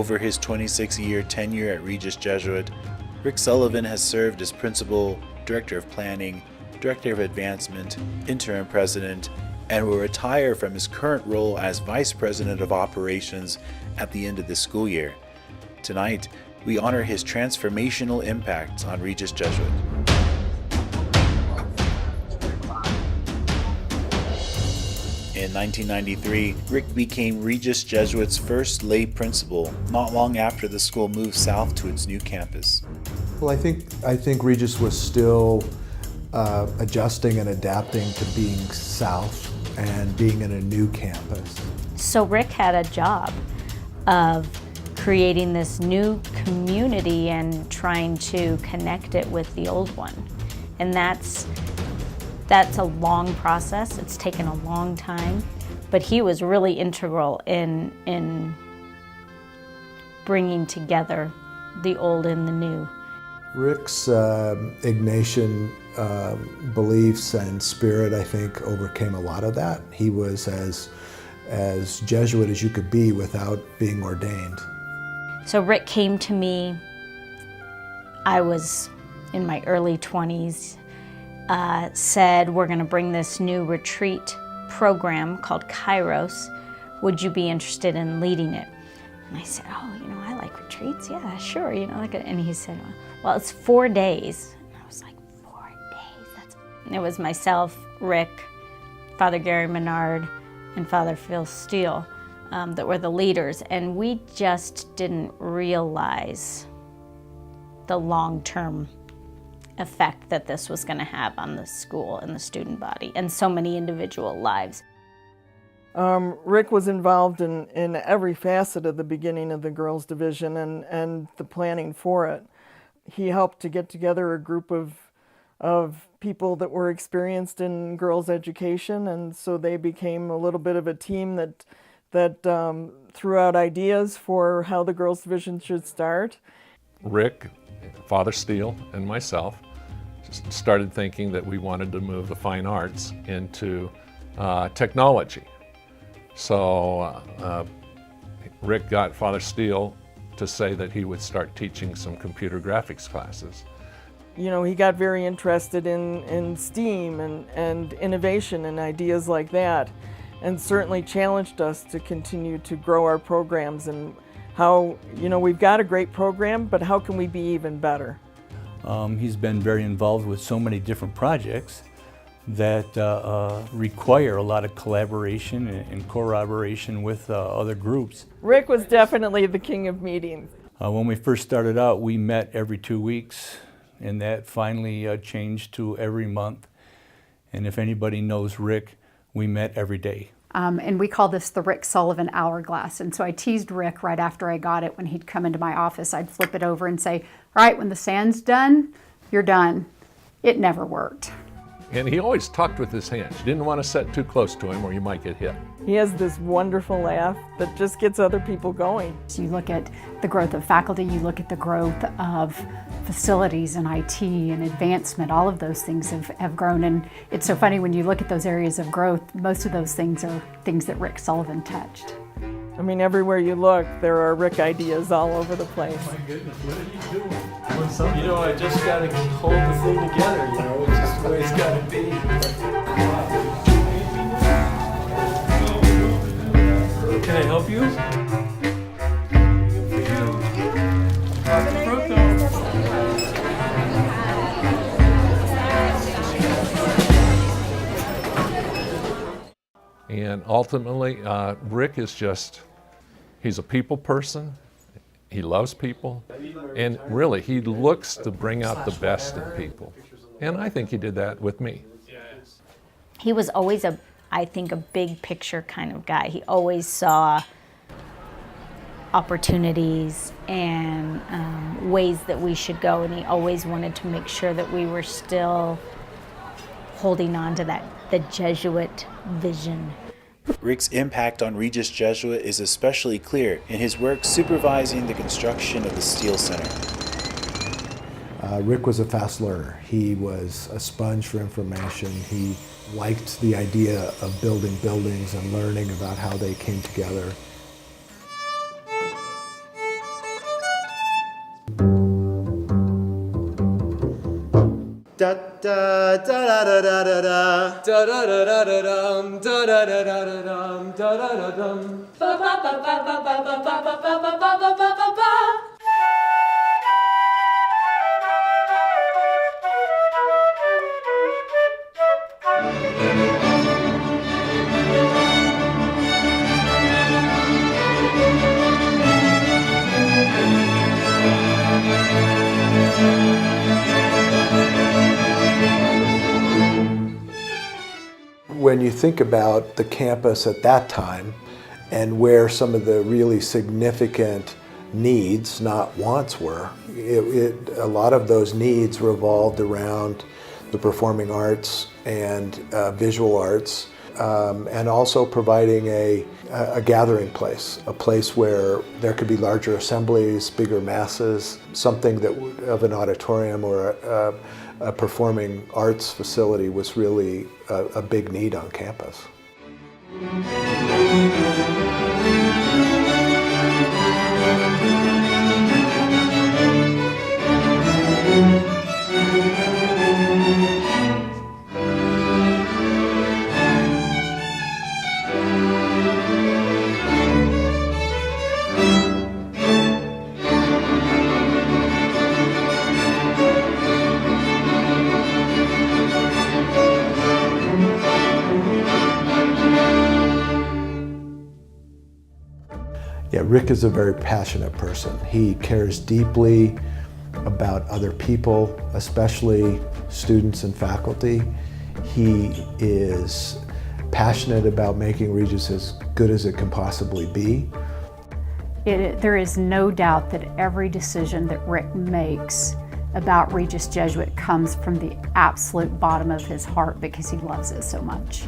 Over his 26-year tenure at Regis Jesuit, Rick Sullivan has served as principal, director of planning, director of advancement, interim president, and will retire from his current role as vice president of operations at the end of the school year. Tonight, we honor his transformational impact on Regis Jesuit. In 1993, Rick became Regis Jesuit's first lay principal, not long after the school moved south to its new campus. Well, I think Regis was still adjusting and adapting to being south and being in a new campus. So Rick had a job of creating this new community and trying to connect it with the old one. And that's a long process. It's taken a long time, but he was really integral in bringing together the old and the new. Rick's Ignatian beliefs and spirit, I think, overcame a lot of that. He was as Jesuit as you could be without being ordained. So Rick came to me, I was in my early 20s, said, we're going to bring this new retreat program called Kairos. Would you be interested in leading it? And I said, oh, I like retreats. Yeah, sure. And he said, well, it's 4 days. And I was like, 4 days? It was myself, Rick, Father Gary Menard, and Father Phil Steele that were the leaders. And we just didn't realize the long-term effect that this was going to have on the school and the student body and so many individual lives. Rick was involved in every facet of the beginning of the girls' division and the planning for it. He helped to get together a group of people that were experienced in girls' education, and so they became a little bit of a team that threw out ideas for how the girls' division should start. Rick, Father Steele, and myself started thinking that we wanted to move the fine arts into technology. So Rick got Father Steele to say that he would start teaching some computer graphics classes. He got very interested in STEAM and innovation and ideas like that, and certainly challenged us to continue to grow our programs and how, we've got a great program, but how can we be even better? He's been very involved with so many different projects that require a lot of collaboration and corroboration with other groups. Rick was definitely the king of meetings. When we first started out, we met every 2 weeks, and that finally changed to every month. And if anybody knows Rick, we met every day. And we call this the Rick Sullivan hourglass. And so I teased Rick right after I got it. When he'd come into my office, I'd flip it over and say, all right, when the sand's done, you're done. It never worked. And he always talked with his hands. You didn't want to sit too close to him or you might get hit. He has this wonderful laugh that just gets other people going. So you look at the growth of faculty, you look at the growth of facilities and IT and advancement, all of those things have grown. And it's so funny when you look at those areas of growth, most of those things are things that Rick Sullivan touched. I mean, everywhere you look, there are Rick ideas all over the place. Oh my goodness, what are you doing? I just got to hold the thing together, it's just the way it's got to be. Can I help you? And ultimately, Rick is he's a people person. He loves people, and really, he looks to bring out the best in people. And I think he did that with me. He was always I think, a big picture kind of guy. He always saw opportunities and ways that we should go, and he always wanted to make sure that we were still holding on to the Jesuit vision. Rick's impact on Regis Jesuit is especially clear in his work supervising the construction of the Steel Center. Rick was a fast learner. He was a sponge for information. He liked the idea of building buildings and learning about how they came together. da da da da da da Da da da da da dum, da da da da da dum, da da da dum. Ba ba ba ba ba ba ba ba ba ba ba ba ba ba ba. When you think about the campus at that time and where some of the really significant needs, not wants, were, a lot of those needs revolved around the performing arts and visual arts, and also providing a gathering place, a place where there could be larger assemblies, bigger masses, something that of an auditorium or a performing arts facility was really a big need on campus. Yeah, Rick is a very passionate person. He cares deeply about other people, especially students and faculty. He is passionate about making Regis as good as it can possibly be. There is no doubt that every decision that Rick makes about Regis Jesuit comes from the absolute bottom of his heart because he loves it so much.